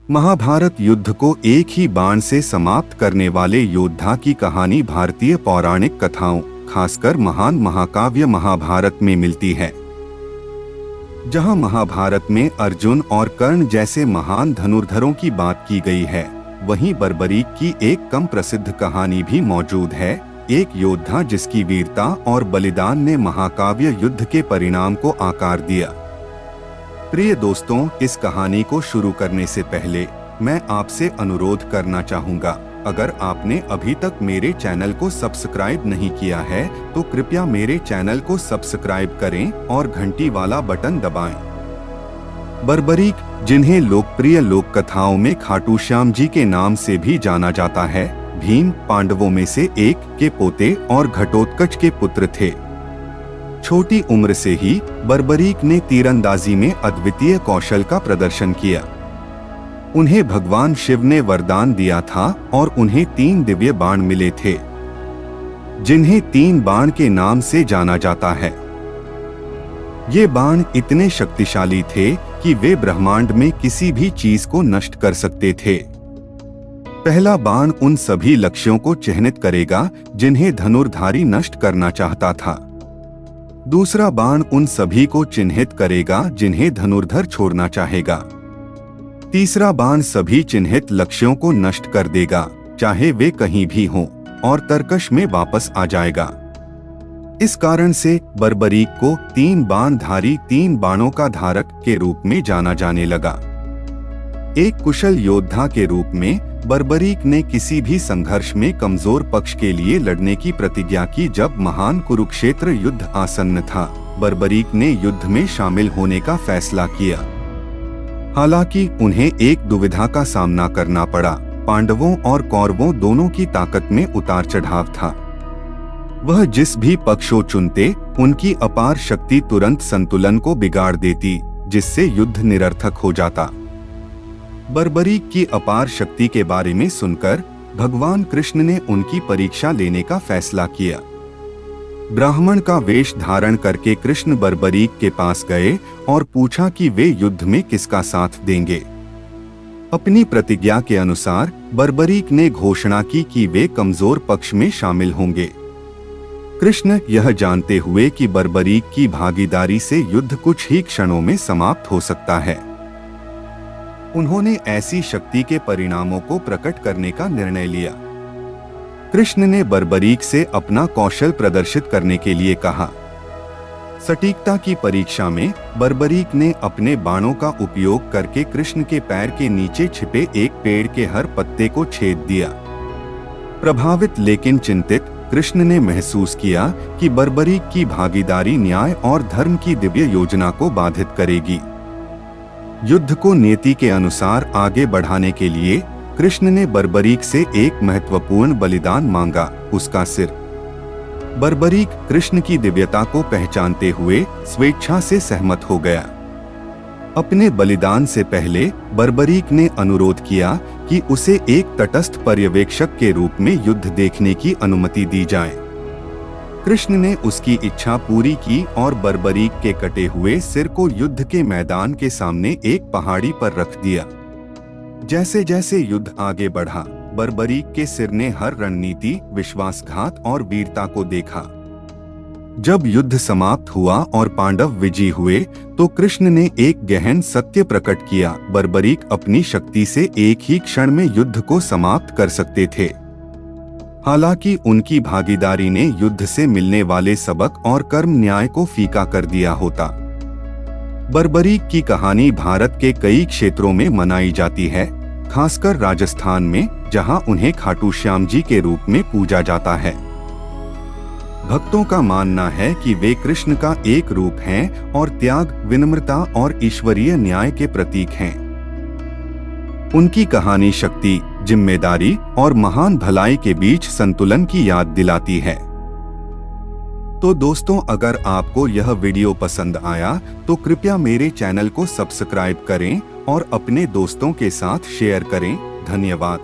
महाभारत युद्ध को एक ही बाण से समाप्त करने वाले योद्धा की कहानी भारतीय पौराणिक कथाओं, खासकर महान महाकाव्य महाभारत में मिलती है। जहां महाभारत में अर्जुन और कर्ण जैसे महान धनुर्धरों की बात की गई है, वहीं बर्बरीक की एक कम प्रसिद्ध कहानी भी मौजूद है। एक योद्धा जिसकी वीरता और बलिदान ने महाकाव्य युद्ध के परिणाम को आकार दिया। प्रिय दोस्तों, इस कहानी को शुरू करने से पहले मैं आपसे अनुरोध करना चाहूँगा, अगर आपने अभी तक मेरे चैनल को सब्सक्राइब नहीं किया है तो कृपया मेरे चैनल को सब्सक्राइब करें और घंटी वाला बटन दबाएं। बर्बरीक, जिन्हें लोकप्रिय लोक कथाओं में खाटू श्याम जी के नाम से भी जाना जाता है, भीम पांडवों में से एक के पोते और घटोत्कच के पुत्र थे। छोटी उम्र से ही बर्बरीक ने तीरंदाजी में अद्वितीय कौशल का प्रदर्शन किया। उन्हें भगवान शिव ने वरदान दिया था और उन्हें 3 दिव्य बाण मिले थे, जिन्हें 3 बाण के नाम से जाना जाता है। ये बाण इतने शक्तिशाली थे कि वे ब्रह्मांड में किसी भी चीज को नष्ट कर सकते थे। पहला बाण उन सभी लक्ष्यों को चिह्नित करेगा जिन्हें धनुर्धारी नष्ट करना चाहता था। दूसरा बाण उन सभी को चिन्हित करेगा जिन्हें धनुर्धर छोड़ना चाहेगा। तीसरा बाण सभी चिन्हित लक्ष्यों को नष्ट कर देगा, चाहे वे कहीं भी हों, और तरकश में वापस आ जाएगा। इस कारण से बर्बरीक को 3 बाणधारी 3 बाणों का धारक के रूप में जाना जाने लगा। एक कुशल योद्धा के रूप में बर्बरीक ने किसी भी संघर्ष में कमजोर पक्ष के लिए लड़ने की प्रतिज्ञा की। जब महान कुरुक्षेत्र युद्ध आसन्न था, बर्बरीक ने युद्ध में शामिल होने का फैसला किया। हालांकि उन्हें एक दुविधा का सामना करना पड़ा। पांडवों और कौरवों दोनों की ताकत में उतार चढ़ाव था। वह जिस भी पक्ष को चुनते, उनकी अपार शक्ति तुरंत संतुलन को बिगाड़ देती, जिससे युद्ध निरर्थक हो जाता। बर्बरीक की अपार शक्ति के बारे में सुनकर भगवान कृष्ण ने उनकी परीक्षा लेने का फैसला किया। ब्राह्मण का वेश धारण करके कृष्ण बर्बरीक के पास गए और पूछा कि वे युद्ध में किसका साथ देंगे। अपनी प्रतिज्ञा के अनुसार बर्बरीक ने घोषणा की कि वे कमजोर पक्ष में शामिल होंगे। कृष्ण यह जानते हुए कि बर्बरीक की भागीदारी से युद्ध कुछ ही क्षणों में समाप्त हो सकता है, उन्होंने ऐसी शक्ति के परिणामों को प्रकट करने का निर्णय लिया। कृष्ण ने बर्बरीक से अपना कौशल प्रदर्शित करने के लिए कहा। सटीकता की परीक्षा में बर्बरीक ने अपने बाणों का उपयोग करके कृष्ण के पैर के नीचे छिपे एक पेड़ के हर पत्ते को छेद दिया। प्रभावित लेकिन चिंतित कृष्ण ने महसूस किया कि बर्बरीक की भागीदारी न्याय और धर्म की दिव्य योजना को बाधित करेगी। युद्ध को नीति के अनुसार आगे बढ़ाने के लिए कृष्ण ने बर्बरीक से एक महत्वपूर्ण बलिदान मांगा, उसका सिर। बर्बरीक कृष्ण की दिव्यता को पहचानते हुए स्वेच्छा से सहमत हो गया। अपने बलिदान से पहले बर्बरीक ने अनुरोध किया कि उसे एक तटस्थ पर्यवेक्षक के रूप में युद्ध देखने की अनुमति दी जाए। कृष्ण ने उसकी इच्छा पूरी की और बर्बरीक के कटे हुए सिर को युद्ध के मैदान के सामने एक पहाड़ी पर रख दिया। जैसे जैसे युद्ध आगे बढ़ा, बर्बरीक के सिर ने हर रणनीति, विश्वासघात और वीरता को देखा। जब युद्ध समाप्त हुआ और पांडव विजयी हुए, तो कृष्ण ने एक गहन सत्य प्रकट किया। बर्बरीक अपनी शक्ति से एक ही क्षण में युद्ध को समाप्त कर सकते थे। हालांकि उनकी भागीदारी ने युद्ध से मिलने वाले सबक और कर्म न्याय को फीका कर दिया होता। बर्बरीक की कहानी भारत के कई क्षेत्रों में मनाई जाती है, खासकर राजस्थान में, जहां उन्हें खाटू श्याम जी के रूप में पूजा जाता है। भक्तों का मानना है कि वे कृष्ण का एक रूप हैं और त्याग, विनम्रता और ईश्वरीय न्याय के प्रतीक हैं। उनकी कहानी शक्ति, जिम्मेदारी और महान भलाई के बीच संतुलन की याद दिलाती है। तो दोस्तों, अगर आपको यह वीडियो पसंद आया तो कृपया मेरे चैनल को सब्सक्राइब करें और अपने दोस्तों के साथ शेयर करें। धन्यवाद।